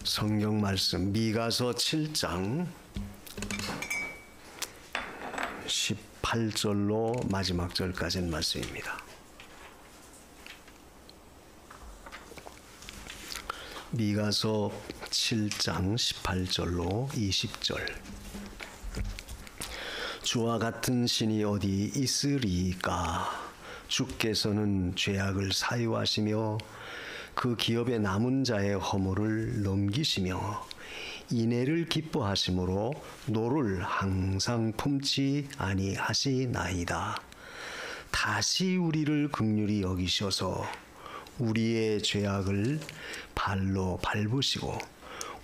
성경 말씀 미가서 7장 18절로 마지막 절까지는 말씀입니다. 미가서 7장 18절로 20절. 주와 같은 신이 어디 있으리까? 주께서는 죄악을 사유하시며 그 기업에 남은 자의 허물을 넘기시며 인애를 기뻐하심으로 노를 항상 품지 아니하시나이다. 다시 우리를 긍휼히 여기셔서 우리의 죄악을 발로 밟으시고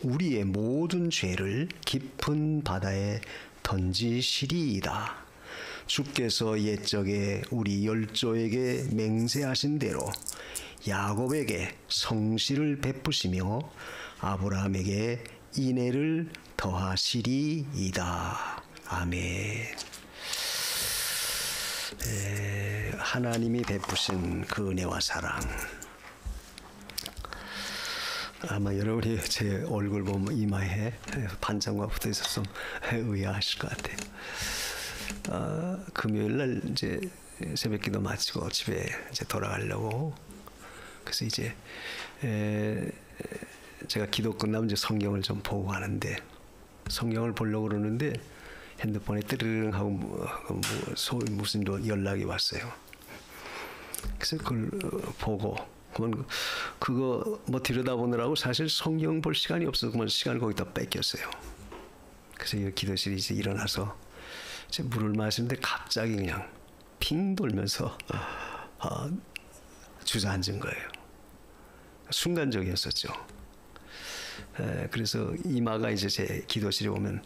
우리의 모든 죄를 깊은 바다에 던지시리이다. 주께서 옛적에 우리 열조에게 맹세하신 대로 야곱에게 성실을 베푸시며 아브라함에게 인애를 더하시리이다. 아멘. 하나님이 베푸신 그 은혜와 사랑, 아마 여러분이 제 얼굴 보면 이마에 반창고가 붙어 있어서 좀 의아하실 것 같아요. 금요일 날 이제 새벽기도 마치고 집에 이제 돌아가려고, 그래서 이제 제가 기도 끝나면 이제 성경을 좀 보고 가는데, 성경을 보려고 그러는데 핸드폰에 뜨르릉 하고 무슨 연락이 왔어요. 그래서 그걸 보고 그거 뭐 들여다보느라고 사실 성경 볼 시간이 없어서 그만 시간을 거기다 뺏겼어요. 그래서 이 기도실에 이제 일어나서 이제 물을 마시는데 갑자기 그냥 핑 돌면서 주저앉은 거예요. 순간적이었었죠. 그래서 이마가 이제 제 기도실에 오면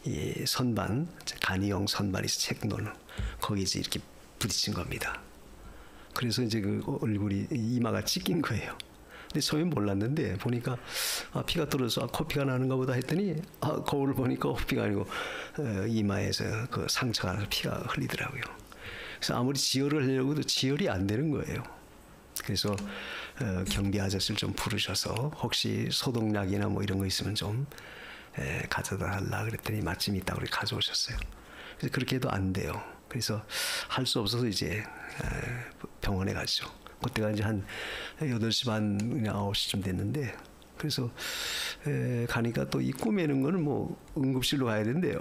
이 선반, 간이용 선반이 책 놓는 거기 이제 이렇게 부딪힌 겁니다. 그래서 이제 그 얼굴이 이마가 찢긴 거예요. 근데 처음엔 몰랐는데 보니까 피가 떨어져서 코피가 나는가 보다 했더니 거울을 보니까 코피가 아니고 이마에서 그 상처가 나서 피가 흘리더라고요. 그래서 아무리 지혈을 하려고 해도 지혈이 안 되는 거예요. 그래서 경비 아저씨를 좀 부르셔서 혹시 소독약이나 뭐 이런 거 있으면 좀 가져다 달라 그랬더니 마침 있다고 그렇게 가져오셨어요. 그래서 그렇게 해도 안 돼요. 그래서 할 수 없어서 이제 병원에 갔죠. 그때가 이제 한 8시 반, 9시쯤 됐는데, 그래서 가니까 또 이 꾸매는 거는 뭐 응급실로 가야 된대요.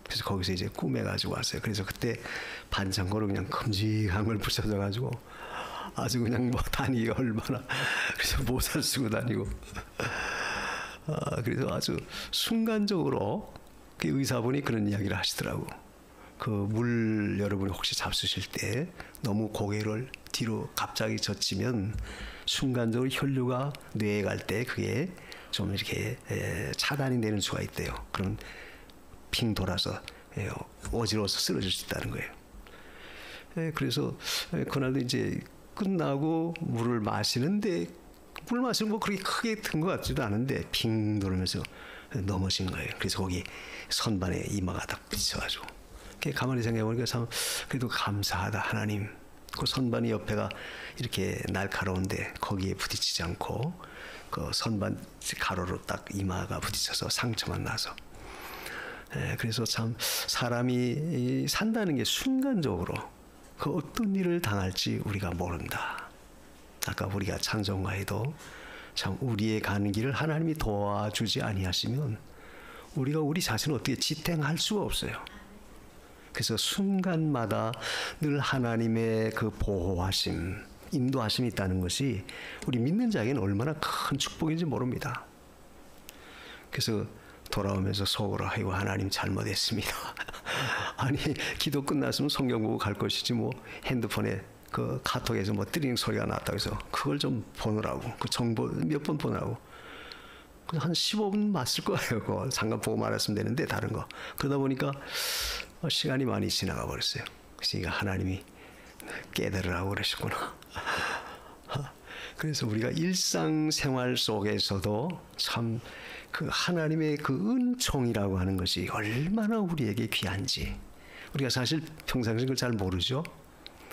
그래서 거기서 이제 꾸며가지고 왔어요. 그래서 그때 반창고로 그냥 큼직한 걸 붙여줘가지고 아주 그냥 뭐 다니기가 얼마나, 그래서 모자를 쓰고 다니고. 그래서 아주 순간적으로 그 의사분이 그런 이야기를 하시더라고. 그 물 여러분이 혹시 잡수실 때 너무 고개를 뒤로 갑자기 젖히면 순간적으로 혈류가 뇌에 갈 때 그게 좀 이렇게 차단이 되는 수가 있대요. 그럼 핑 돌아서 어지러워서 쓰러질 수 있다는 거예요. 그래서 그날도 이제 끝나고 물을 마시는데 물 마시는 거 그렇게 크게 든 것 같지도 않은데 핑 돌면서 넘어진 거예요. 그래서 거기 선반에 이마가 딱 부딪혀가지고 가만히 생각해보니까 참 그래도 감사하다. 하나님, 그 선반이 옆에가 이렇게 날카로운데 거기에 부딪히지 않고 그 선반 가로로 딱 이마가 부딪혀서 상처만 나서. 그래서 참 사람이 산다는 게 순간적으로 그 어떤 일을 당할지 우리가 모른다. 아까 우리가 찬송가에도 참 우리의 가는 길을 하나님이 도와주지 아니하시면 우리가 우리 자신을 어떻게 지탱할 수가 없어요. 그래서 순간마다 늘 하나님의 그 보호하심, 인도하심이 있다는 것이 우리 믿는 자에게는 얼마나 큰 축복인지 모릅니다. 그래서 돌아오면서 속으로 아이고 하나님 잘못했습니다. 아니 기도 끝났으면 성경 보고 갈 것이지 뭐 핸드폰에 그 카톡에서 뭐 뜨링 소리가 났다고 해서 그걸 좀 보느라고 그 정보 몇 번 보느라고 한 15분 맞을 거예요. 그거 잠깐 보고 말았으면 되는데 다른 거 그러다 보니까 시간이 많이 지나가 버렸어요. 그러니까 하나님이 깨달으라고 그러셨구나. 그래서 우리가 일상생활 속에서도 참 그 하나님의 그 은총이라고 하는 것이 얼마나 우리에게 귀한지 우리가 사실 평상시에 그걸 잘 모르죠.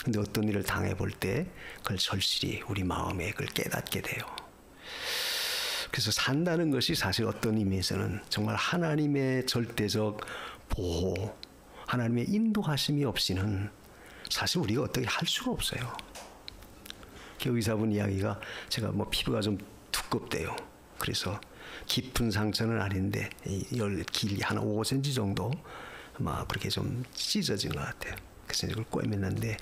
근데 어떤 일을 당해볼 때 그걸 절실히 우리 마음에 그걸 깨닫게 돼요. 그래서 산다는 것이 사실 어떤 의미에서는 정말 하나님의 절대적 보호, 하나님의 인도하심이 없이는 사실 우리가 어떻게 할 수가 없어요. 그 의사분 이야기가 제가 뭐 피부가 좀 두껍대요. 그래서 깊은 상처는 아닌데 길이 한 5cm 정도 아마 그렇게 좀 찢어진 것 같아요. 그래서 이걸 꿰맸는데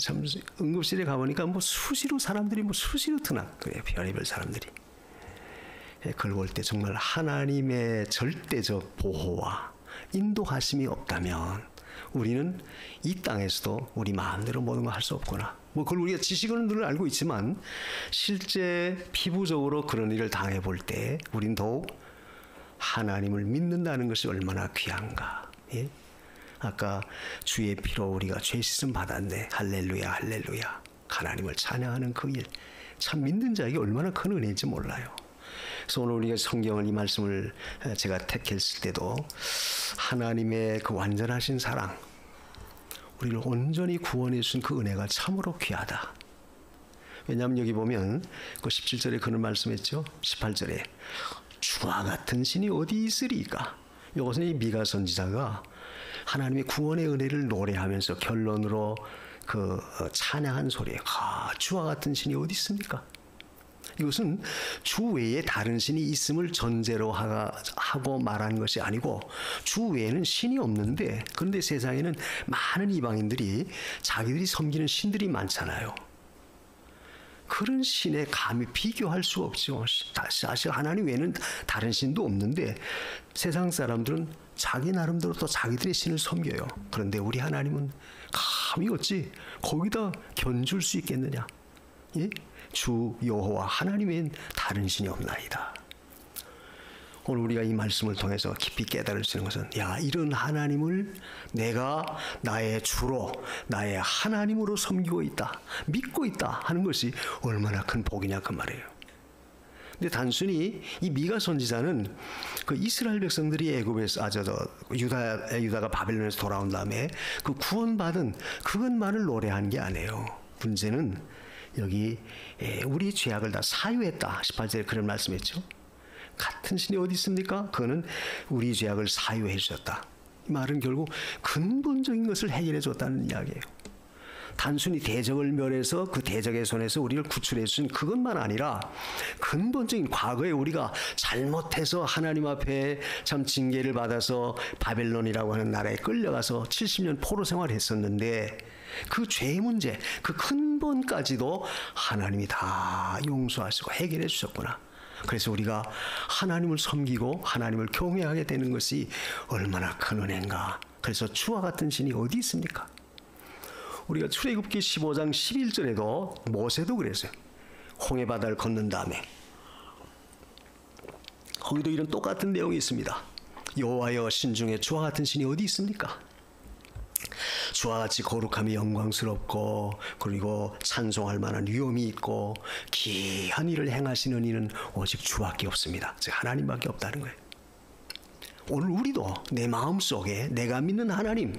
참 응급실에 가보니까 뭐 수시로 사람들이 뭐 수시로 드나 그래요. 별의별 사람들이. 그걸 볼 때 정말 하나님의 절대적 보호와 인도하심이 없다면 우리는 이 땅에서도 우리 마음대로 모든 걸 할 수 없구나. 뭐 그걸 우리가 지식으로는 늘 알고 있지만 실제 피부적으로 그런 일을 당해 볼 때 우린 더욱 하나님을 믿는다는 것이 얼마나 귀한가. 예? 아까 주의 피로 우리가 죄 씻음 받았네. 할렐루야 할렐루야. 하나님을 찬양하는 그 일. 참 믿는 자에게 얼마나 큰 은혜인지 몰라요. 그래서 오늘 우리가 성경을 이 말씀을 제가 택했을 때도 하나님의 그 완전하신 사랑, 우리를 온전히 구원해 주신 그 은혜가 참으로 귀하다. 왜냐하면 여기 보면 그 17절에 그런 말씀했죠. 18절에 주와 같은 신이 어디 있으리까. 이것은 이 미가 선지자가 하나님의 구원의 은혜를 노래하면서 결론으로 그 찬양한 소리예요. 주와 같은 신이 어디 있습니까? 이것은 주 외에 다른 신이 있음을 전제로 하고 말하는 것이 아니고 주 외에는 신이 없는데, 그런데 세상에는 많은 이방인들이 자기들이 섬기는 신들이 많잖아요. 그런 신에 감히 비교할 수 없죠. 사실 하나님 외에는 다른 신도 없는데 세상 사람들은 자기 나름대로 또 자기들의 신을 섬겨요. 그런데 우리 하나님은 감히 어찌 거기다 견줄 수 있겠느냐. 예? 주 여호와 하나님 외엔 다른 신이 없나이다. 오늘 우리가 이 말씀을 통해서 깊이 깨달을 수 있는 것은, 야, 이런 하나님을 내가 나의 주로, 나의 하나님으로 섬기고 있다, 믿고 있다 하는 것이 얼마나 큰 복이냐 그 말이에요. 근데 단순히 이 미가 선지자는 그 이스라엘 백성들이 애굽에서 유다가 바벨론에서 돌아온 다음에 그 구원받은 그것만을 노래한 게 아니에요. 문제는 여기 우리 죄악을 다 사유했다. 18절에 그런 말씀했죠. 같은 신이 어디 있습니까? 그거는 우리 죄악을 사유해 주셨다. 이 말은 결국 근본적인 것을 해결해 줬다는 이야기예요. 단순히 대적을 멸해서 그 대적의 손에서 우리를 구출해 주신 그것만 아니라 근본적인 과거에 우리가 잘못해서 하나님 앞에 참 징계를 받아서 바벨론이라고 하는 나라에 끌려가서 70년 포로 생활을 했었는데 그 죄의 문제, 그 근본까지도 하나님이 다 용서하시고 해결해 주셨구나. 그래서 우리가 하나님을 섬기고 하나님을 경외하게 되는 것이 얼마나 큰 은혜인가. 그래서 주와 같은 신이 어디 있습니까? 우리가 출애굽기 15장 11절에도 모세도 그랬어요. 홍해 바다를 건넌 다음에 거기도 이런 똑같은 내용이 있습니다. 여호와여, 신 중에 주와 같은 신이 어디 있습니까? 주와 같이 거룩함이 영광스럽고 그리고 찬송할 만한 위엄이 있고 귀한 일을 행하시는 이는 오직 주밖에 없습니다. 즉 하나님밖에 없다는 거예요. 오늘 우리도 내 마음속에 내가 믿는 하나님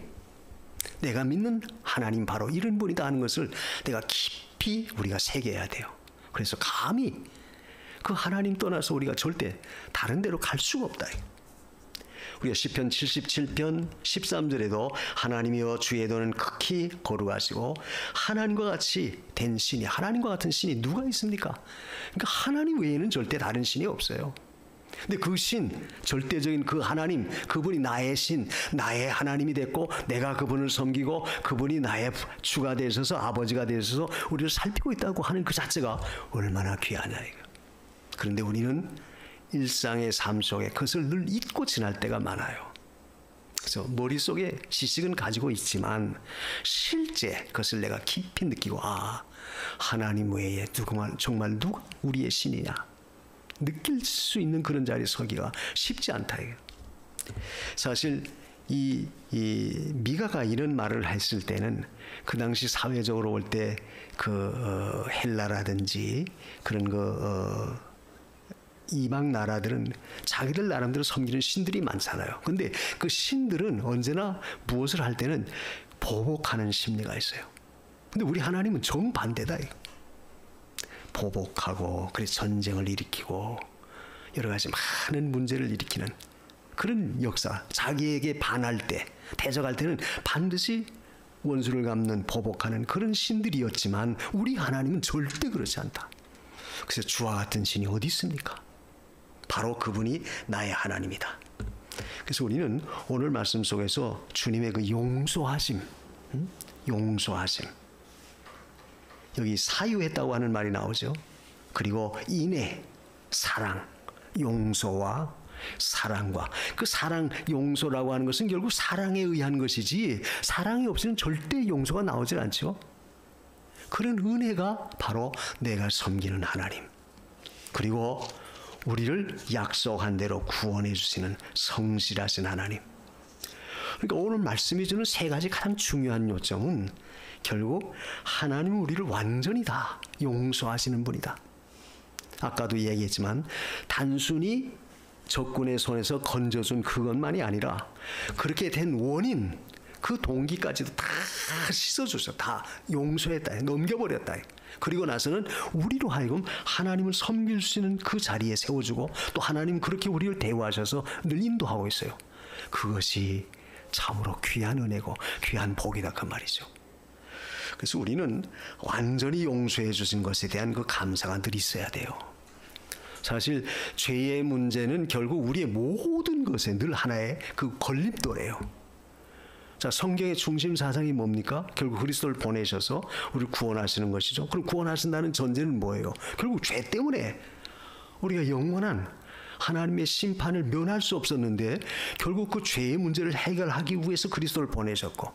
바로 이런 분이다 하는 것을 내가 깊이 우리가 새겨야 돼요. 그래서 감히 그 하나님 떠나서 우리가 절대 다른 데로 갈 수가 없다. 우리가 시편 77편 13절에도 하나님이여 주의 도는 극히 거룩하시고 하나님과 같이 된 신이, 하나님과 같은 신이 누가 있습니까? 그러니까 하나님 외에는 절대 다른 신이 없어요. 근데 그 신, 절대적인 그 하나님, 그분이 나의 신, 나의 하나님이 됐고 내가 그분을 섬기고 그분이 나의 주가 되셔서 아버지가 되셔서 우리를 살피고 있다고 하는 그 자체가 얼마나 귀하냐 이거. 그런데 우리는 일상의 삶 속에 그것을 늘 잊고 지날 때가 많아요. 그래서 머릿속에 지식은 가지고 있지만 실제 그것을 내가 깊이 느끼고, 하나님 외에 정말 누가 우리의 신이냐 느낄 수 있는 그런 자리에 서기가 쉽지 않다. 사실 이 미가가 이런 말을 했을 때는 그 당시 사회적으로 볼 때 그 헬라라든지 그런 이방 나라들은 자기들 나름대로 섬기는 신들이 많잖아요. 근데 그 신들은 언제나 무엇을 할 때는 보복하는 심리가 있어요. 근데 우리 하나님은 정반대다. 보복하고 그래서 전쟁을 일으키고 여러 가지 많은 문제를 일으키는 그런 역사, 자기에게 반할 때, 대적할 때는 반드시 원수를 갚는 보복하는 그런 신들이었지만 우리 하나님은 절대 그렇지 않다. 그래서 주와 같은 신이 어디 있습니까? 바로 그분이 나의 하나님이다. 그래서 우리는 오늘 말씀 속에서 주님의 그 용서하심, 용서하심, 여기 사유했다고 하는 말이 나오죠. 그리고 인애, 사랑, 용서와 사랑과 그 사랑, 용서라고 하는 것은 결국 사랑에 의한 것이지 사랑이 없이는 절대 용서가 나오질 않죠. 그런 은혜가 바로 내가 섬기는 하나님, 그리고 우리를 약속한 대로 구원해 주시는 성실하신 하나님. 그러니까 오늘 말씀이 주는 세 가지 가장 중요한 요점은 결국 하나님은 우리를 완전히 다 용서하시는 분이다. 아까도 얘기했지만 단순히 적군의 손에서 건져준 그것만이 아니라 그렇게 된 원인, 그 동기까지도 다 씻어줬어. 다 용서했다, 넘겨버렸다. 그리고 나서는 우리로 하여금 하나님을 섬길 수 있는 그 자리에 세워주고 또 하나님 그렇게 우리를 대우하셔서 늘 인도하고 있어요. 그것이 참으로 귀한 은혜고 귀한 복이다 그 말이죠. 그래서 우리는 완전히 용서해 주신 것에 대한 그 감사가 늘 있어야 돼요. 사실 죄의 문제는 결국 우리의 모든 것에 늘 하나의 그 걸림돌이에요. 자, 성경의 중심 사상이 뭡니까? 결국 그리스도를 보내셔서 우리를 구원하시는 것이죠. 그럼 구원하신다는 전제는 뭐예요? 결국 죄 때문에 우리가 영원한 하나님의 심판을 면할 수 없었는데 결국 그 죄의 문제를 해결하기 위해서 그리스도를 보내셨고,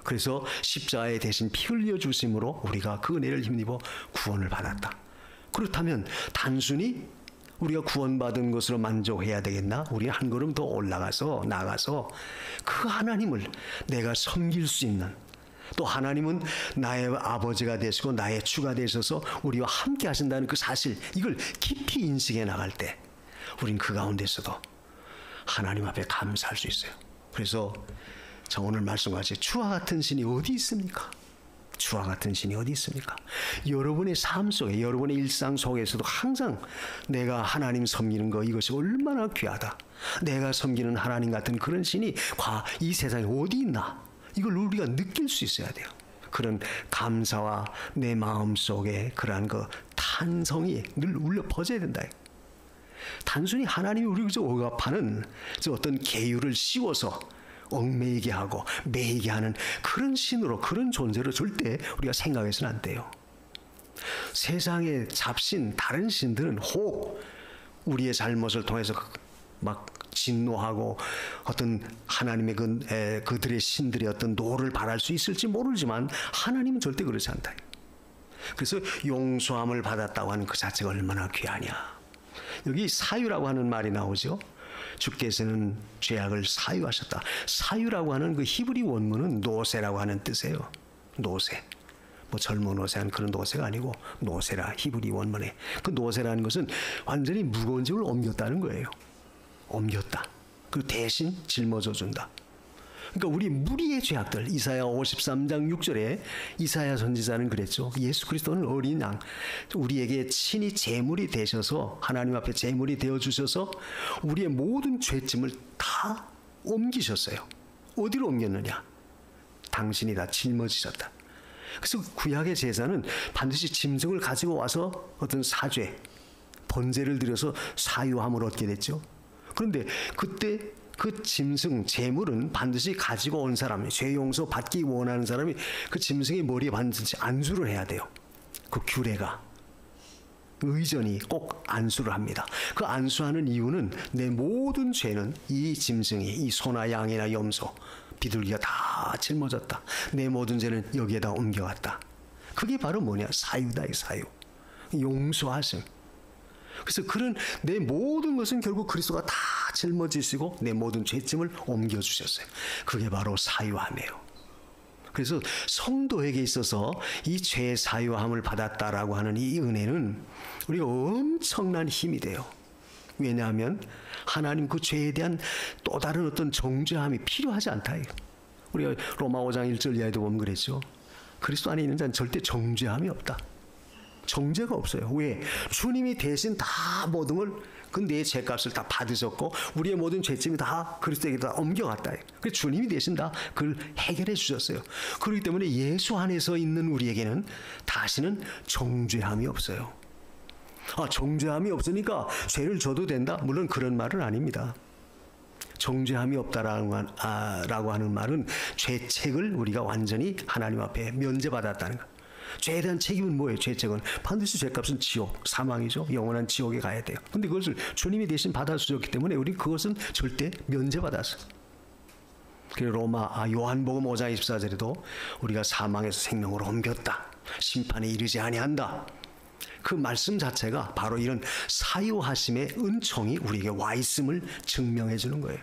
그래서 십자가에 대신 피 흘려 주심으로 우리가 그 은혜를 힘입어 구원을 받았다. 그렇다면 단순히 우리가 구원받은 것으로 만족해야 되겠나? 우리는 한 걸음 더 올라가서 나가서 그 하나님을 내가 섬길 수 있는, 또 하나님은 나의 아버지가 되시고 나의 주가 되셔서 우리와 함께 하신다는 그 사실, 이걸 깊이 인식해 나갈 때 우린 그 가운데서도 하나님 앞에 감사할 수 있어요. 그래서 자, 오늘 말씀같이 주와 같은 신이 어디 있습니까? 주와 같은 신이 어디 있습니까? 여러분의 삶 속에, 여러분의 일상 속에서도 항상 내가 하나님 섬기는 거, 이것이 얼마나 귀하다, 내가 섬기는 하나님 같은 그런 신이 이 세상에 어디 있나, 이걸 우리가 느낄 수 있어야 돼요. 그런 감사와 내 마음 속에 그러한 그 탄성이 늘 울려 퍼져야 된다. 단순히 하나님이 우리를 억압하는 어떤 계율을 씌워서 얽매이게 하고 매이게 하는 그런 신으로, 그런 존재로 절대 우리가 생각해서는 안 돼요. 세상의 잡신, 다른 신들은 혹 우리의 잘못을 통해서 막 진노하고 어떤 하나님의 그들의 신들의 어떤 노를 발할 수 있을지 모르지만 하나님은 절대 그렇지 않다. 그래서 용서함을 받았다고 하는 그 자체가 얼마나 귀하냐. 여기 사유라고 하는 말이 나오죠. 주께서는 죄악을 사유하셨다. 사유라고 하는 그 히브리 원문은 노세라고 하는 뜻이에요. 노세. 뭐 젊은 노세한 그런 노세가 아니고 노세라, 히브리 원문에. 그 노세라는 것은 완전히 무거운 짐을 옮겼다는 거예요. 옮겼다. 그 대신 짊어져 준다. 그러니까 우리 무리의 죄악들, 이사야 53장 6절에 이사야 선지자는 그랬죠. 예수 그리스도는 어린 양, 우리에게 친히 제물이 되셔서, 하나님 앞에 제물이 되어주셔서 우리의 모든 죄짐을 다 옮기셨어요. 어디로 옮겼느냐? 당신이 다 짊어지셨다. 그래서 구약의 제사는 반드시 짐승을 가지고 와서 어떤 사죄, 번제를 드려서 사유함을 얻게 됐죠. 그런데 그때 그 짐승, 제물은 반드시 가지고 온 사람이, 죄 용서 받기 원하는 사람이 그 짐승의 머리에 반드시 안수를 해야 돼요. 그 규례가, 의전이 꼭 안수를 합니다. 그 안수하는 이유는 내 모든 죄는 이 짐승이, 이 소나 양이나 염소, 비둘기가 다 짊어졌다. 내 모든 죄는 여기에다 옮겨갔다. 그게 바로 뭐냐? 사유다, 이 사유. 용서하심. 그래서 그런 내 모든 것은 결국 그리스도가 다 짊어지시고 내 모든 죄짐을 옮겨주셨어요. 그게 바로 사유함이에요. 그래서 성도에게 있어서 이 죄 사유함을 받았다라고 하는 이 은혜는 우리가 엄청난 힘이 돼요. 왜냐하면 하나님 그 죄에 대한 또 다른 어떤 정죄함이 필요하지 않다. 우리가 로마 5장 1절 이하에도 보면 그랬죠. 그리스도 안에 있는 자는 절대 정죄함이 없다. 정죄가 없어요. 왜? 주님이 대신 다 모든 걸 그 내 죄값을 다 받으셨고 우리의 모든 죄짐이 다 그리스도에게 다 옮겨갔다. 그래서 주님이 대신 다 그걸 해결해 주셨어요. 그렇기 때문에 예수 안에서 있는 우리에게는 다시는 정죄함이 없어요. 정죄함이 없으니까 죄를 져도 된다? 물론 그런 말은 아닙니다. 정죄함이 없다라고 하는 말은 죄책을 우리가 완전히 하나님 앞에 면제받았다는 것. 죄에 대한 책임은 뭐예요? 죄책은 반드시 죄값은 지옥, 사망이죠. 영원한 지옥에 가야 돼요. 근데 그것을 주님이 대신 받아주셨기 때문에 우리 그것은 절대 면제받았어요. 그리고 요한복음 5장 24절에도 우리가 사망에서 생명으로 옮겼다. 심판에 이르지 아니한다. 그 말씀 자체가 바로 이런 사유하심의 은총이 우리에게 와 있음을 증명해 주는 거예요.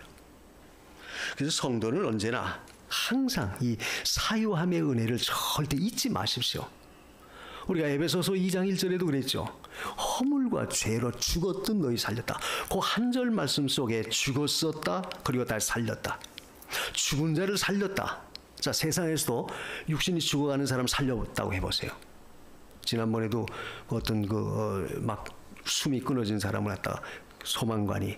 그래서 성도는 언제나 항상 이 사유함의 은혜를 절대 잊지 마십시오. 우리가 에베소서 2장 1절에도 그랬죠. 허물과 죄로 죽었던 너희 살렸다. 그 한 절 말씀 속에 죽었었다. 그리고 다시 살렸다. 죽은 자를 살렸다. 자, 세상에서도 육신이 죽어가는 사람 살렸다고 해보세요. 지난번에도 어떤 막 숨이 끊어진 사람을 갖다가 소방관이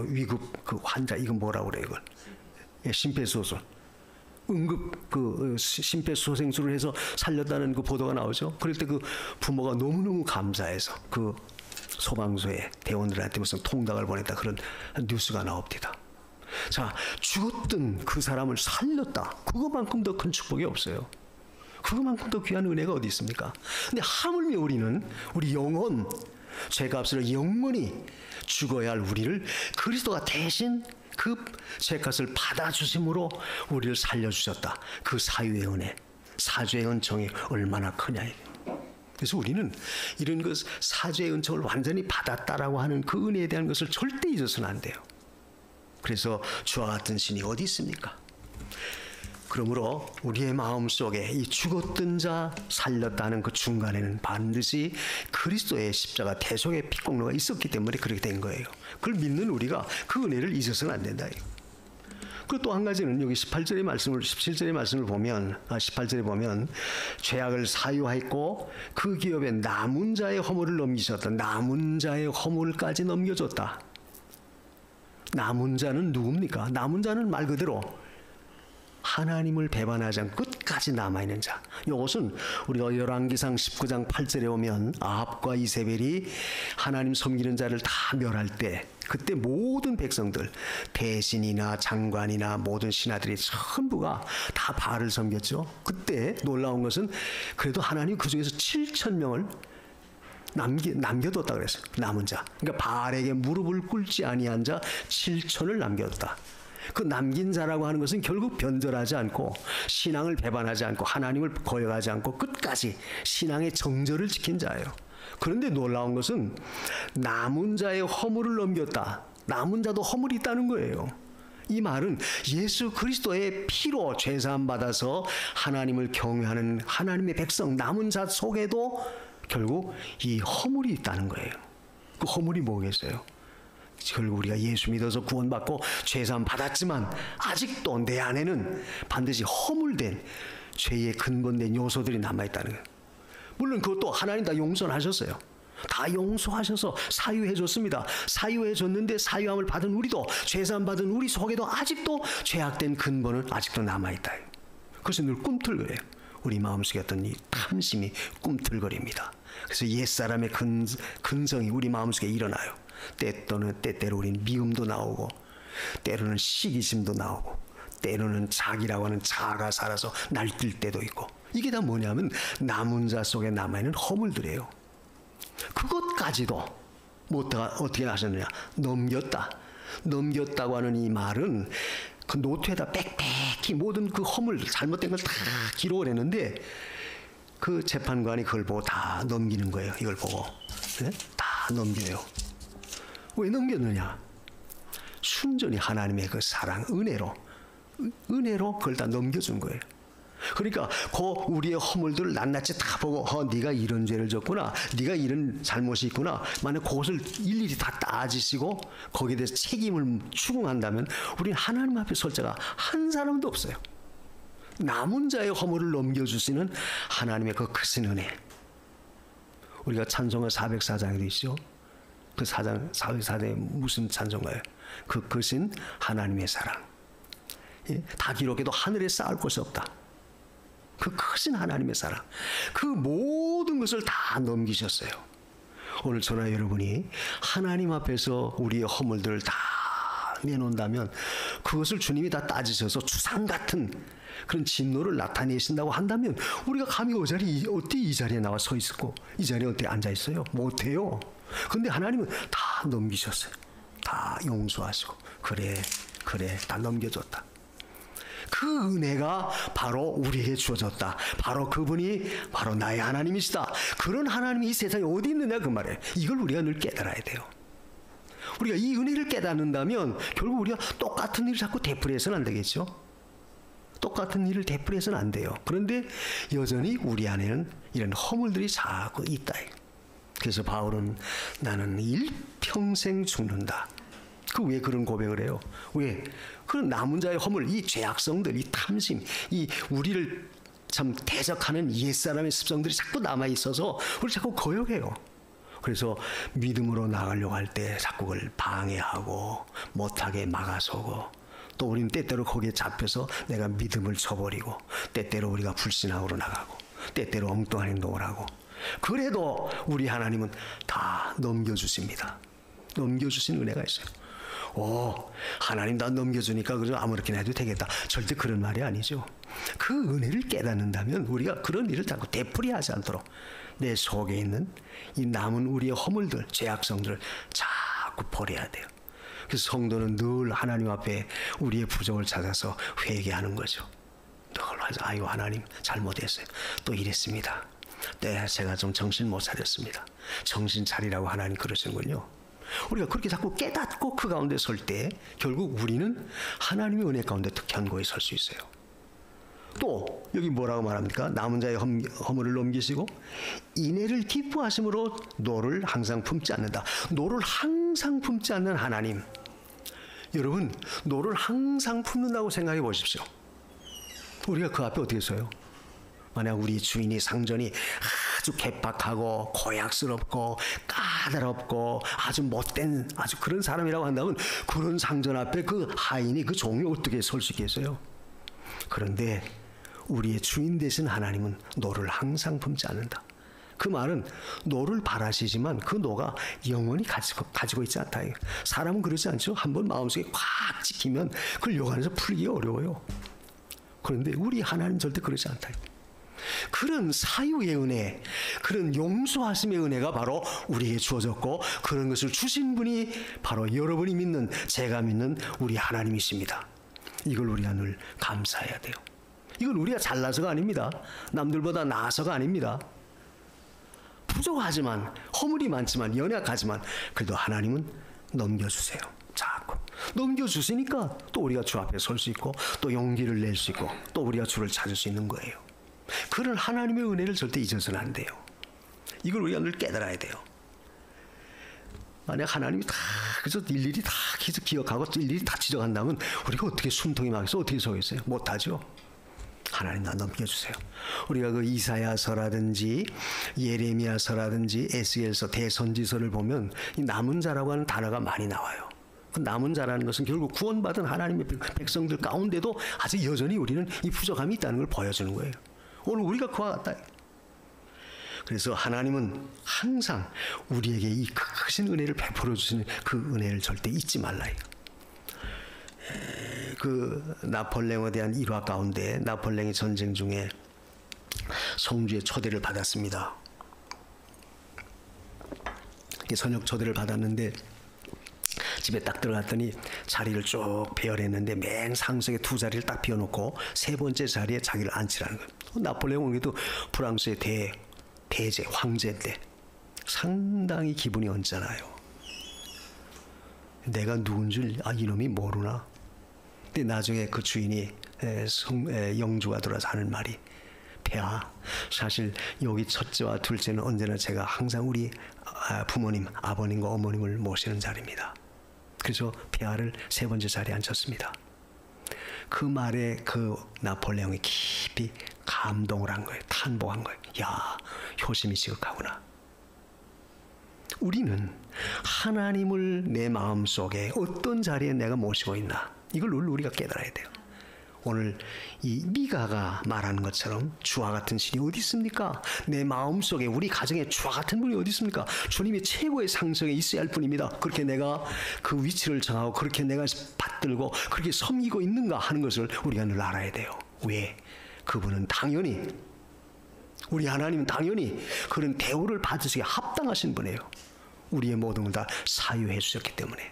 위급 환자 이건 뭐라고 그래요 이걸? 심폐소생. 응급 심폐소생술을 해서 살렸다는 그 보도가 나오죠. 그럴 때 그 부모가 너무너무 감사해서 그 소방서에 대원들한테 무슨 통닭을 보냈다 그런 뉴스가 나옵니다. 자, 죽었던 그 사람을 살렸다. 그것만큼 더 큰 축복이 없어요. 그것만큼 더 귀한 은혜가 어디 있습니까? 근데 하물며 우리 영혼, 죄값으로 영원히 죽어야 할 우리를 그리스도가 대신 그 죄값을 받아주심으로 우리를 살려주셨다. 그 사유의 은혜, 사죄의 은총이 얼마나 크냐. 그래서 우리는 이런 사죄의 은총을 완전히 받았다라고 하는 그 은혜에 대한 것을 절대 잊어서는 안 돼요. 그래서 주와 같은 신이 어디 있습니까? 그러므로 우리의 마음속에 이 죽었던 자 살렸다는 그 중간에는 반드시 그리스도의 십자가 대속의 피공로가 있었기 때문에 그렇게 된 거예요. 그걸 믿는 우리가 그 은혜를 잊어서는 안 된다. 그리고 또 한 가지는 여기 17절의 말씀을 보면 18절에 보면 죄악을 사유했고 그 기업에 남은 자의 허물을 넘기셨다. 남은 자의 허물까지 넘겨줬다. 남은 자는 누굽니까? 남은 자는 말 그대로 하나님을 배반하지 않고 끝까지 남아있는 자. 이것은 우리가 열왕기상 19장 8절에 보면 아합과 이세벨이 하나님 섬기는 자를 다 멸할 때 그때 모든 백성들 대신이나 장관이나 모든 신하들이 전부가 다 바알을 섬겼죠. 그때 놀라운 것은 그래도 하나님 그 중에서 7,000명을 남겨뒀다 그랬어요. 남은 자. 그러니까 바알에게 무릎을 꿇지 아니한 자 7,000을 남겨뒀다. 그 남긴 자라고 하는 것은 결국 변절하지 않고 신앙을 배반하지 않고 하나님을 거역하지 않고 끝까지 신앙의 정절을 지킨 자예요. 그런데 놀라운 것은 남은 자의 허물을 넘겼다. 남은 자도 허물이 있다는 거예요. 이 말은 예수 그리스도의 피로 죄사함 받아서 하나님을 경외하는 하나님의 백성 남은 자 속에도 결국 이 허물이 있다는 거예요. 그 허물이 뭐겠어요? 결국 우리가 예수 믿어서 구원받고 죄사함 받았지만 아직도 내 안에는 반드시 허물된 죄의 근본된 요소들이 남아있다는 거예요. 물론 그것도 하나님 다 용서하셨어요. 다 용서하셔서 사유해줬습니다. 사유해줬는데 사유함을 받은 우리도 죄사함 받은 우리 속에도 아직도 죄악된 근본은 아직도 남아있다. 그래서 늘 꿈틀거려요. 우리 마음속에 어떤 이 탐심이 꿈틀거립니다. 그래서 옛사람의 근성이 우리 마음속에 일어나요. 때때로 우린 미움도 나오고 때로는 시기심도 나오고 때로는 자기라고 하는 자아가 살아서 날뛸 때도 있고 이게 다 뭐냐면 남은 자 속에 남아있는 허물들이에요. 그것까지도 어떻게 하셨느냐? 넘겼다고 하는 이 말은 그 노트에다 빽빽히 모든 그 허물 잘못된 걸 다 기록을 했는데 그 재판관이 그걸 보고 다 넘기는 거예요. 이걸 보고 네? 다 넘겨요. 왜 넘겼느냐? 순전히 하나님의 그 사랑, 은혜로 그걸 다 넘겨준 거예요. 그러니까 그 우리의 허물들을 낱낱이 다 보고 네가 이런 죄를 졌구나, 네가 이런 잘못이 있구나. 만약 그것을 일일이 다 따지시고 거기에 대해서 책임을 추궁한다면 우리는 하나님 앞에 설 자가 한 사람도 없어요. 남은 자의 허물을 넘겨주시는 하나님의 그 크신 은혜, 우리가 찬송가 404장에도 있죠. 그 404장에 무슨 찬송가예요? 그것은 하나님의 사랑. 예? 다 기록해도 하늘에 쌓을 곳이 없다. 그 크신 하나님의 사랑. 그 모든 것을 다 넘기셨어요. 오늘 저나 여러분이 하나님 앞에서 우리의 허물들을 다 내놓는다면 그것을 주님이 다 따지셔서 주상 같은 그런 진노를 나타내신다고 한다면 우리가 감히 어떻게 이 자리에 나와 서 있었고 이 자리에 어떻게 앉아 있어요? 못해요. 근데 하나님은 다 넘기셨어요. 다 용서하시고 그래 다 넘겨줬다. 그 은혜가 바로 우리에게 주어졌다. 바로 그분이 바로 나의 하나님이시다. 그런 하나님이 이 세상에 어디 있느냐 그 말이에요. 이걸 우리가 늘 깨달아야 돼요. 우리가 이 은혜를 깨닫는다면 결국 우리가 똑같은 일을 자꾸 되풀이해서는 안 되겠죠. 똑같은 일을 되풀이해서는 안 돼요. 그런데 여전히 우리 안에는 이런 허물들이 자꾸 있다. 그래서 바울은 나는 일평생 죽는다. 왜 그런 고백을 해요? 왜? 그런 남은 자의 허물, 이 죄악성들, 이 탐심, 이 우리를 참 대적하는 옛사람의 습성들이 자꾸 남아있어서 우리 자꾸 거역해요. 그래서 믿음으로 나가려고 할 때 자꾸 그걸 방해하고 못하게 막아서고 또 우리는 때때로 거기에 잡혀서 내가 믿음을 쳐버리고 때때로 우리가 불신앙으로 나가고 때때로 엉뚱한 행동을 하고 그래도 우리 하나님은 다 넘겨주십니다. 넘겨주신 은혜가 있어요. 하나님 다 넘겨주니까 그저 아무렇게나 해도 되겠다. 절대 그런 말이 아니죠. 그 은혜를 깨닫는다면 우리가 그런 일을 자꾸 되풀이하지 않도록 내 속에 있는 이 남은 우리의 허물들, 죄악성들을 자꾸 버려야 돼요. 그래서 성도는 늘 하나님 앞에 우리의 부족을 찾아서 회개하는 거죠. 늘 아유 하나님 잘못했어요. 또 이랬습니다. 네, 제가 좀 정신 못 차렸습니다. 정신 차리라고 하나님 그러시는군요. 우리가 그렇게 자꾸 깨닫고 그 가운데 설 때 결국 우리는 하나님의 은혜 가운데 견고히 설 수 있어요. 또 여기 뭐라고 말합니까? 남은 자의 허물을 넘기시고 인애를 기뻐하심으로 노를 항상 품지 않는다. 노를 항상 품지 않는 하나님. 여러분 노를 항상 품는다고 생각해 보십시오. 우리가 그 앞에 어떻게 서요? 만약 우리 주인이 상전이 아주 괴팍하고 고약스럽고 까다롭고 아주 못된 아주 그런 사람이라고 한다면 그런 상전 앞에 그 하인이 그 종이 어떻게 설 수 있겠어요? 그런데 우리의 주인 되신 하나님은 노를 항상 품지 않는다. 그 말은 노를 바라시지만 그 노가 영원히 가지고 있지 않다. 사람은 그러지 않죠. 한번 마음속에 꽉 찍히면 그걸 요 안에서 풀기 어려워요. 그런데 우리 하나님 절대 그러지 않다. 그런 사유의 은혜, 그런 용서하심의 은혜가 바로 우리에게 주어졌고 그런 것을 주신 분이 바로 여러분이 믿는 제가 믿는 우리 하나님이십니다. 이걸 우리가 늘 감사해야 돼요. 이건 우리가 잘나서가 아닙니다. 남들보다 나아서가 아닙니다. 부족하지만 허물이 많지만 연약하지만 그래도 하나님은 넘겨주세요. 자꾸 넘겨주시니까 또 우리가 주 앞에 설 수 있고 또 용기를 낼 수 있고 또 우리가 주를 찾을 수 있는 거예요. 그런 하나님의 은혜를 절대 잊어서는 안 돼요. 이걸 우리가 늘 깨달아야 돼요. 만약 하나님이 다 그래서 일일이 다 기억하고 일일이 다 지적한다면 우리가 어떻게 숨통이 막혀서 어떻게 서겠어요? 못하죠. 하나님 나 넘겨주세요. 우리가 그 이사야서라든지 예레미야서라든지 에스겔서 대선지서를 보면 이 남은 자라고 하는 단어가 많이 나와요. 그 남은 자라는 것은 결국 구원받은 하나님의 백성들 가운데도 아직 여전히 우리는 이 부족함이 있다는 걸 보여주는 거예요. 오늘 우리가 그와 같다. 그래서 하나님은 항상 우리에게 이 크신 은혜를 베풀어 주시는 그 은혜를 절대 잊지 말라. 그 나폴레옹에 대한 일화 가운데 나폴레옹의 전쟁 중에 성주의 초대를 받았습니다. 저녁 초대를 받았는데 집에 딱 들어갔더니 자리를 쭉 배열했는데 맨 상석에 두 자리를 딱 비워놓고 세 번째 자리에 자기를 앉히라는 거예요. 나폴레옹에도 프랑스의 대제 황제인데 상당히 기분이 언짢아요. 내가 누군 줄 이놈이 모르나. 근데 나중에 그 주인이 영주가 들어와서 하는 말이 폐하, 사실 여기 첫째와 둘째는 언제나 제가 항상 우리 부모님, 아버님과 어머님을 모시는 자리입니다. 그래서 폐하를 세 번째 자리에 앉혔습니다. 그 말에 그 나폴레옹이 깊이 감동을 한 거예요. 탄복한 거예요. 야, 효심이 지극하구나. 우리는 하나님을 내 마음속에 어떤 자리에 내가 모시고 있나, 이걸 우리가 깨달아야 돼요. 오늘 이 미가가 말하는 것처럼 주와 같은 신이 어디 있습니까? 내 마음속에, 우리 가정에 주와 같은 분이 어디 있습니까? 주님이 최고의 상성에 있어야 할 뿐입니다. 그렇게 내가 그 위치를 정하고 그렇게 내가 받들고 그렇게 섬기고 있는가 하는 것을 우리가 늘 알아야 돼요. 왜? 그분은 당연히, 우리 하나님은 당연히 그런 대우를 받으시기에 합당하신 분이에요. 우리의 모든 걸 다 사유해 주셨기 때문에.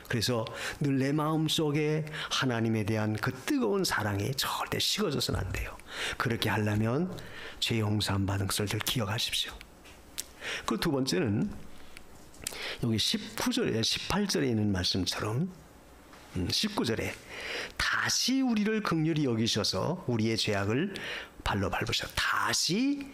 그래서 늘 내 마음속에 하나님에 대한 그 뜨거운 사랑이 절대 식어져서는 안 돼요. 그렇게 하려면 죄 용서함 받은 것을 늘 기억하십시오. 그 두 번째는 여기 19절에 18절에 있는 말씀처럼 19절에 다시 우리를 긍휼히 여기셔서 우리의 죄악을 발로 밟으셨다. 다시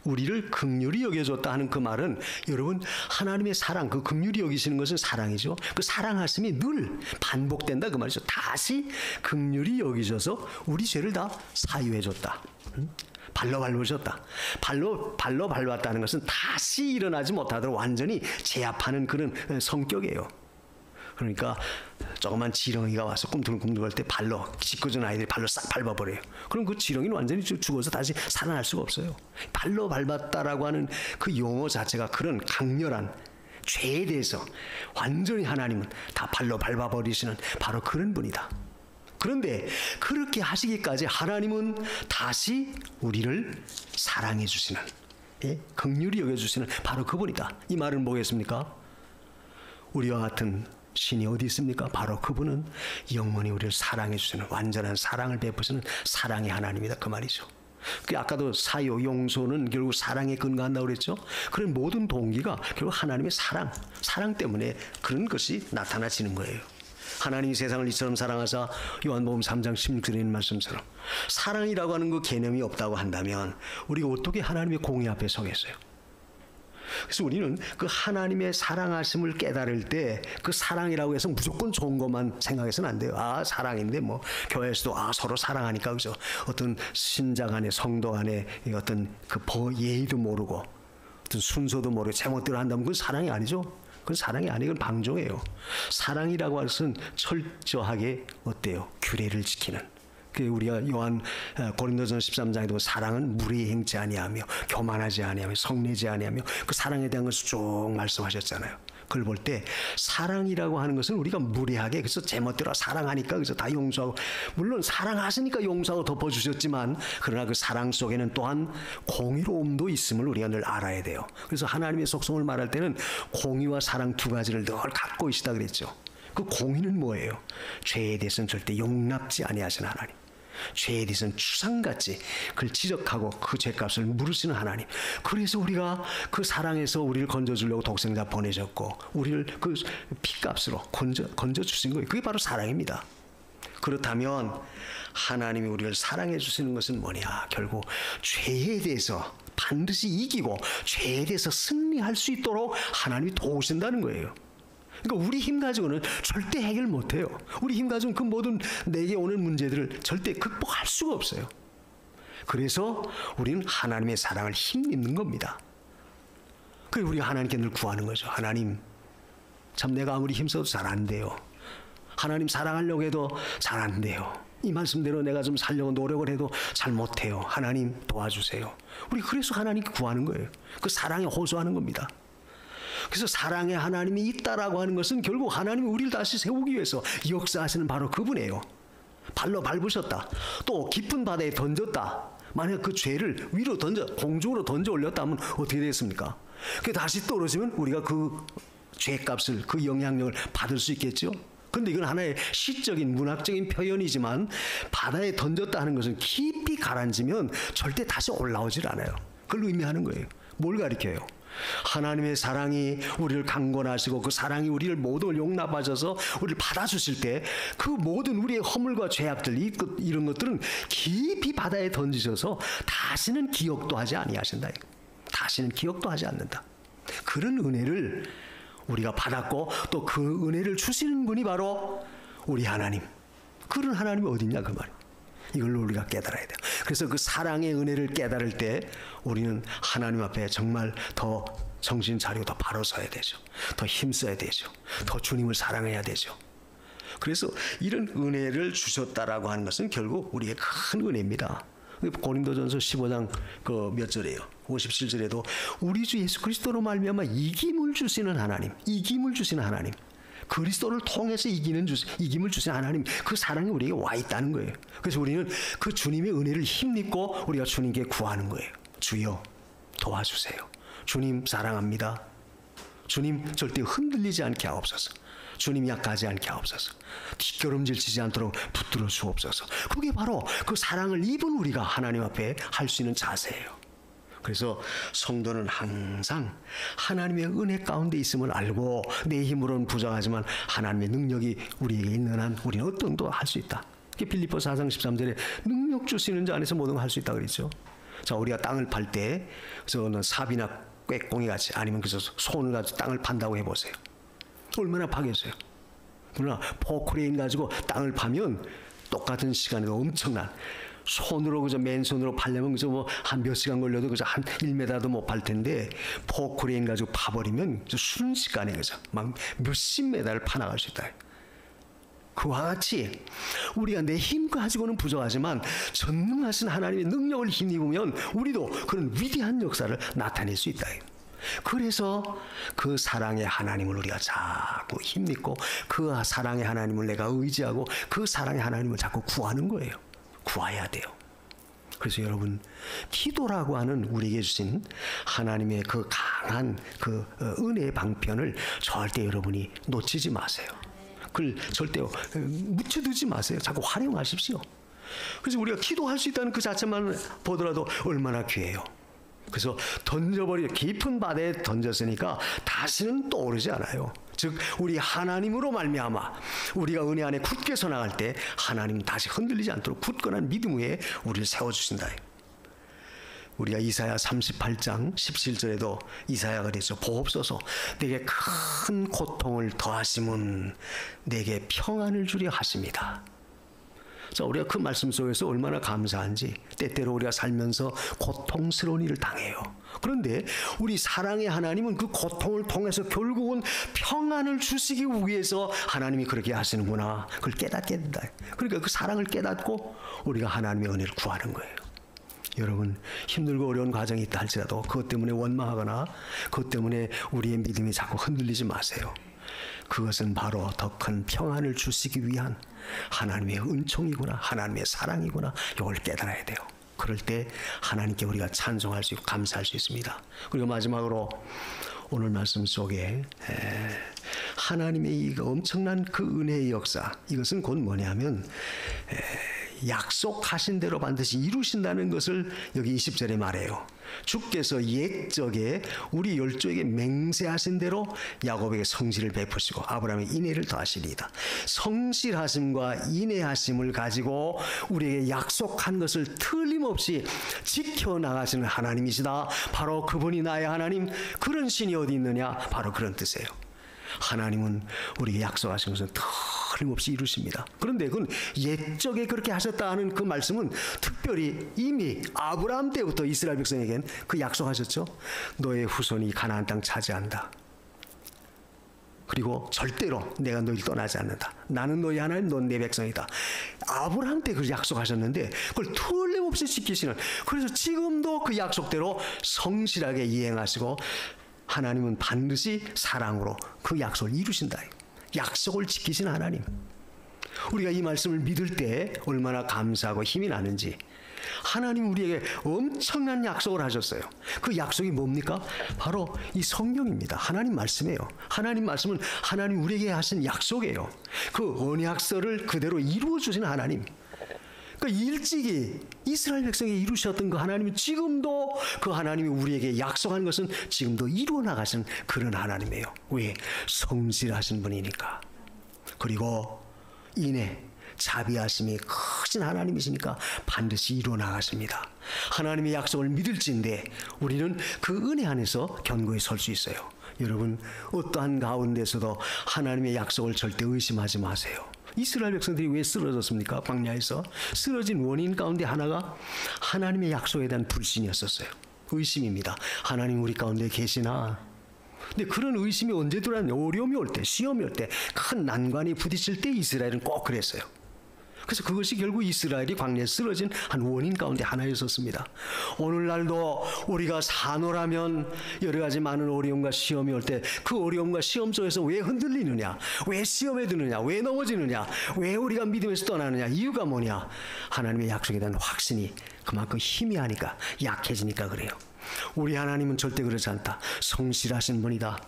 우리를 긍휼히 여겨줬다 하는 그 말은, 여러분, 하나님의 사랑, 그 긍휼히 여기시는 것은 사랑이죠. 그 사랑하심이 늘 반복된다 그 말이죠. 다시 긍휼히 여기셔서 우리 죄를 다 사유해줬다. 발로 밟으셨다. 발로 밟았다는 것은 다시 일어나지 못하도록 완전히 제압하는 그런 성격이에요. 그러니까 조그만 지렁이가 와서 꿈틀꿈틀할 때 발로, 짓궂은 아이들이 발로 싹 밟아버려요. 그럼 그 지렁이는 완전히 죽어서 다시 살아날 수가 없어요. 발로 밟았다라고 하는 그 용어 자체가 그런 강렬한 죄에 대해서 완전히 하나님은 다 발로 밟아버리시는 바로 그런 분이다. 그런데 그렇게 하시기까지 하나님은 다시 우리를 사랑해 주시는, 긍휼히 여겨주시는 바로 그분이다. 이 말은 뭐겠습니까? 우리와 같은 신이 어디 있습니까? 바로 그분은 영원히 우리를 사랑해 주시는, 완전한 사랑을 베푸시는 사랑의 하나님이다 그 말이죠. 그 아까도 사유, 용서는 결국 사랑에 근거한다고 그랬죠. 그런 모든 동기가 결국 하나님의 사랑 때문에 그런 것이 나타나지는 거예요. 하나님이 세상을 이처럼 사랑하사, 요한복음 3장 16절에 있는 말씀처럼 사랑이라고 하는 그 개념이 없다고 한다면 우리가 어떻게 하나님의 공의 앞에 서겠어요? 그래서 우리는 그 하나님의 사랑하심을 깨달을 때 그 사랑이라고 해서 무조건 좋은 것만 생각해서는 안 돼요. 아, 사랑인데 뭐 교회에서도 서로 사랑하니까, 그죠? 어떤 신자 간에, 성도 간에 어떤 그 예의도 모르고 어떤 순서도 모르고 제멋대로 한다면 그건 사랑이 아니죠. 그건 사랑이 아니고 방종이에요. 사랑이라고 하는 것은 철저하게 어때요? 규례를 지키는. 그 우리가 고린도전서 13장에도 사랑은 무례히 행치 아니하며 교만하지 아니하며 성내지 아니하며 그 사랑에 대한 것을 쭉 말씀하셨잖아요. 그걸 볼 때 사랑이라고 하는 것은 우리가 무례하게, 그래서 제멋대로 사랑하니까 그래서 다 용서하고, 물론 사랑하시니까 용서하고 덮어주셨지만, 그러나 그 사랑 속에는 또한 공의로움도 있음을 우리가 늘 알아야 돼요. 그래서 하나님의 속성을 말할 때는 공의와 사랑 두 가지를 늘 갖고 계시다 그랬죠. 그 공의는 뭐예요? 죄에 대해서는 절대 용납지 아니하시는 하나님, 죄에 대해서는 추상같이 그걸 지적하고 그 죄값을 물으시는 하나님. 그래서 우리가 그 사랑에서 우리를 건져주려고 독생자 보내셨고 우리를 그 피값으로 건져주신 거예요. 그게 바로 사랑입니다. 그렇다면 하나님이 우리를 사랑해 주시는 것은 뭐냐? 결국 죄에 대해서 반드시 이기고 죄에 대해서 승리할 수 있도록 하나님이 도우신다는 거예요. 그러니까 우리 힘 가지고는 절대 해결 못해요. 우리 힘 가지고는 그 모든 내게 오는 문제들을 절대 극복할 수가 없어요. 그래서 우리는 하나님의 사랑을 힘입는 겁니다. 그래서 우리가 하나님께 늘 구하는 거죠. 하나님, 참 내가 아무리 힘써도 잘 안 돼요. 하나님 사랑하려고 해도 잘 안 돼요. 이 말씀대로 내가 좀 살려고 노력을 해도 잘 못해요. 하나님 도와주세요. 우리 그래서 하나님께 구하는 거예요. 그 사랑에 호소하는 겁니다. 그래서 사랑의 하나님이 있다라고 하는 것은 결국 하나님이 우리를 다시 세우기 위해서 역사하시는 바로 그분이에요. 발로 밟으셨다. 또 깊은 바다에 던졌다. 만약 그 죄를 위로 공중으로 던져 올렸다면 어떻게 되겠습니까? 그 다시 떨어지면 우리가 그 죄값을, 그 영향력을 받을 수 있겠죠? 그런데 이건 하나의 시적인 문학적인 표현이지만, 바다에 던졌다 하는 것은 깊이 가라앉으면 절대 다시 올라오질 않아요. 그걸 의미하는 거예요. 뭘 가리켜요? 하나님의 사랑이 우리를 강권하시고 그 사랑이 우리를 모두 용납하셔서 우리를 받아주실 때 그 모든 우리의 허물과 죄악들, 이런 것들은 깊이 바다에 던지셔서 다시는 기억도 하지 아니하신다. 다시는 기억도 하지 않는다. 그런 은혜를 우리가 받았고 또 그 은혜를 주시는 분이 바로 우리 하나님. 그런 하나님이 어딨냐 그 말이에요. 이걸 우리가 깨달아야 돼요. 그래서 그 사랑의 은혜를 깨달을 때 우리는 하나님 앞에 정말 더 정신 차리고 더 바로 서야 되죠. 더 힘써야 되죠. 더 주님을 사랑해야 되죠. 그래서 이런 은혜를 주셨다라고 하는 것은 결국 우리의 큰 은혜입니다. 고린도전서 15장 그 몇 절이에요? 57절에도 우리 주 예수 그리스도로 말미암아 이김을 주시는 하나님, 이김을 주시는 하나님, 그리스도를 통해서 이김을 주시는 하나님, 그 사랑이 우리에게 와 있다는 거예요. 그래서 우리는 그 주님의 은혜를 힘입고 우리가 주님께 구하는 거예요. 주여 도와주세요. 주님 사랑합니다. 주님 절대 흔들리지 않게 하옵소서. 주님 약하지 않게 하옵소서. 뒷걸음질 치지 않도록 붙들어 주옵소서. 그게 바로 그 사랑을 입은 우리가 하나님 앞에 할 수 있는 자세예요. 그래서 성도는 항상 하나님의 은혜 가운데 있음을 알고 내 힘으로는 부족하지만 하나님의 능력이 우리에게 있는 한 우리는 어떤 것도 할 수 있다. 빌립보서 4장 13절에 능력 주시는 자 안에서 모든 걸 할 수 있다 그랬죠. 자, 우리가 땅을 팔 때 저는 삽이나 꾀꽁이 같이 아니면 그래서 손을 가지고 땅을 판다고 해보세요. 얼마나 파겠어요. 그러나 포크레인 가지고 땅을 파면 똑같은 시간에도 엄청난, 손으로 그저 맨손으로 팔려면 그저 뭐 한 몇 시간 걸려도 그저 한 1m도 못 팔 텐데 포크레인 가지고 파버리면 순식간에 그저 막 몇십 메다를 파나갈 수 있다. 그와 같이 우리가 내 힘 가지고는 부족하지만 전능하신 하나님의 능력을 힘입으면 우리도 그런 위대한 역사를 나타낼 수 있다. 그래서 그 사랑의 하나님을 우리가 자꾸 힘입고 그 사랑의 하나님을 내가 의지하고 그 사랑의 하나님을 자꾸 구하는 거예요. 구해야 돼요. 그래서 여러분, 기도라고 하는 우리에게 주신 하나님의 그 강한 그 은혜의 방편을 절대 여러분이 놓치지 마세요. 그걸 절대 묻혀두지 마세요. 자꾸 활용하십시오. 그래서 우리가 기도할 수 있다는 그 자체만 보더라도 얼마나 귀해요. 그래서 깊은 바다에 던졌으니까 다시는 떠오르지 않아요. 즉 우리 하나님으로 말미암아 우리가 은혜 안에 굳게 서 나갈 때 하나님 다시 흔들리지 않도록 굳건한 믿음 위에 우리를 세워주신다. 우리가 이사야 38장 17절에도 이사야가 그랬죠. 보옵소서 내게 큰 고통을 더하심은 내게 평안을 주려 하십니다. 자, 우리가 그 말씀 속에서 얼마나 감사한지. 때때로 우리가 살면서 고통스러운 일을 당해요. 그런데 우리 사랑의 하나님은 그 고통을 통해서 결국은 평안을 주시기 위해서 하나님이 그렇게 하시는구나. 그걸 깨닫게 된다. 그러니까 그 사랑을 깨닫고 우리가 하나님의 은혜를 구하는 거예요. 여러분, 힘들고 어려운 과정이 있다 할지라도 그것 때문에 원망하거나 그것 때문에 우리의 믿음이 자꾸 흔들리지 마세요. 그것은 바로 더 큰 평안을 주시기 위한 하나님의 은총이구나, 하나님의 사랑이구나. 이걸 깨달아야 돼요. 그럴 때 하나님께 우리가 찬송할 수 있고 감사할 수 있습니다. 그리고 마지막으로 오늘 말씀 속에 하나님의 이 엄청난 그 은혜의 역사, 이것은 곧 뭐냐면 약속하신 대로 반드시 이루신다는 것을 여기 20절에 말해요. 주께서 옛적에 우리 열조에게 맹세하신 대로 야곱에게 성실을 베푸시고 아브라함의 인애를 더하시리이다. 성실하심과 인애하심을 가지고 우리에게 약속한 것을 틀림없이 지켜나가시는 하나님이시다. 바로 그분이 나의 하나님. 그런 신이 어디 있느냐? 바로 그런 뜻이에요. 하나님은 우리에게 약속하신 것은 틀림없이 이루십니다. 그런데 그건 옛적에 그렇게 하셨다 하는 그 말씀은 특별히 이미 아브라함 때부터 이스라엘 백성에겐 그 약속하셨죠. 너의 후손이 가나안 땅 차지한다. 그리고 절대로 내가 너희를 떠나지 않는다. 나는 너희 하나님, 넌 내 백성이다. 아브라함 때 그 약속하셨는데 그걸 틀림없이 지키시는, 그래서 지금도 그 약속대로 성실하게 이행하시고 하나님은 반드시 사랑으로 그 약속을 이루신다. 약속을 지키신 하나님. 우리가 이 말씀을 믿을 때 얼마나 감사하고 힘이 나는지. 하나님 우리에게 엄청난 약속을 하셨어요. 그 약속이 뭡니까? 바로 이 성경입니다. 하나님 말씀이에요. 하나님 말씀은 하나님 우리에게 하신 약속이에요. 그 언약서를 그대로 이루어 주시는 하나님. 그러니까 일찍이 이스라엘 백성이 이루셨던 그 하나님은 지금도 그 하나님이 우리에게 약속한 것은 지금도 이루어 나가시는 그런 하나님이에요. 왜? 성실하신 분이니까. 그리고 인애, 자비하심이 크신 하나님이시니까 반드시 이루어 나가십니다. 하나님의 약속을 믿을진데 우리는 그 은혜 안에서 견고히 설 수 있어요. 여러분, 어떠한 가운데서도 하나님의 약속을 절대 의심하지 마세요. 이스라엘 백성들이 왜 쓰러졌습니까? 광야에서 쓰러진 원인 가운데 하나가 하나님의 약속에 대한 불신이었었어요. 의심입니다. 하나님 우리 가운데 계시나? 근데 그런 의심이 언제 들어왔냐? 어려움이 올 때, 시험이 올 때, 큰 난관이 부딪힐 때 이스라엘은 꼭 그랬어요. 그래서 그것이 결국 이스라엘이 광야에 쓰러진 한 원인 가운데 하나였었습니다. 오늘날도 우리가 사노라면 여러 가지 많은 어려움과 시험이 올 때 그 어려움과 시험 속에서 왜 흔들리느냐? 왜 시험에 드느냐? 왜 넘어지느냐? 왜 우리가 믿음에서 떠나느냐? 이유가 뭐냐? 하나님의 약속에 대한 확신이 그만큼 희미하니까, 약해지니까 그래요. 우리 하나님은 절대 그렇지 않다. 성실하신 분이다.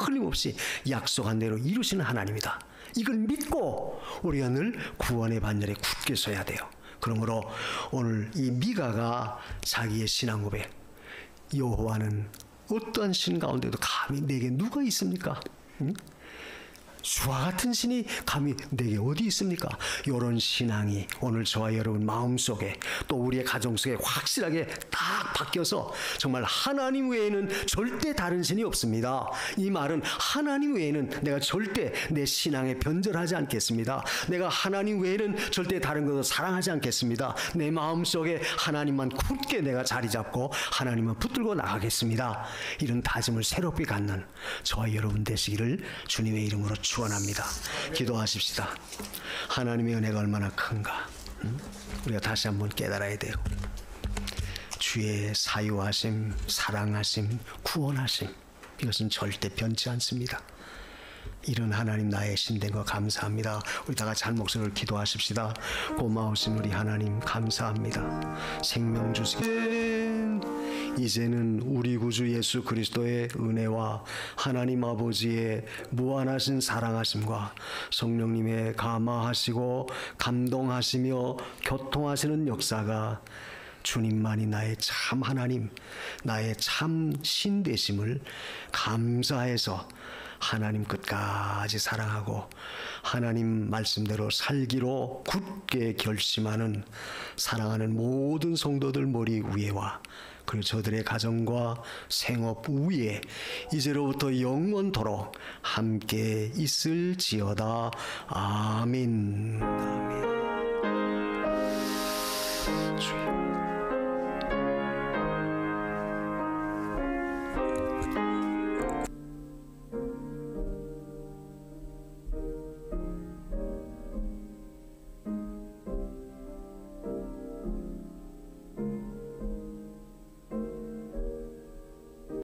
틀림없이 약속한 대로 이루시는 하나님이다. 이걸 믿고 우리가 늘 구원의 반열에 굳게 서야 돼요. 그러므로 오늘 이 미가가 자기의 신앙 고백, 여호와는 어떠한 신 가운데도 감히 내게 누가 있습니까? 응? 주와 같은 신이 감히 내게 어디 있습니까? 이런 신앙이 오늘 저와 여러분 마음속에 또 우리의 가정 속에 확실하게 딱 바뀌어서 정말 하나님 외에는 절대 다른 신이 없습니다. 이 말은 하나님 외에는 내가 절대 내 신앙에 변절하지 않겠습니다. 내가 하나님 외에는 절대 다른 것을 사랑하지 않겠습니다. 내 마음속에 하나님만 굳게 내가 자리 잡고 하나님만 붙들고 나가겠습니다. 이런 다짐을 새롭게 갖는 저와 여러분 되시기를 주님의 이름으로 축원합니다. 기도하십시다. 하나님의 은혜가 얼마나 큰가, 우리가 다시 한번 깨달아야 돼요. 주의 사유하심, 사랑하심, 구원하심, 이것은 절대 변치 않습니다. 이런 하나님 나의 신된 거 감사합니다. 우리 다 같이 한 목소리를 기도하십시다. 고마우신 우리 하나님 감사합니다. 생명 주시기 이제는 우리 구주 예수 그리스도의 은혜와 하나님 아버지의 무한하신 사랑하심과 성령님의 감화하시고 감동하시며 교통하시는 역사가 주님만이 나의 참 하나님, 나의 참 신 되심을 감사해서 하나님 끝까지 사랑하고 하나님 말씀대로 살기로 굳게 결심하는 사랑하는 모든 성도들 머리 위에와 그리고 저들의 가정과 생업 위에 이제로부터 영원토록 함께 있을지어다. 아멘. 아멘. 주여.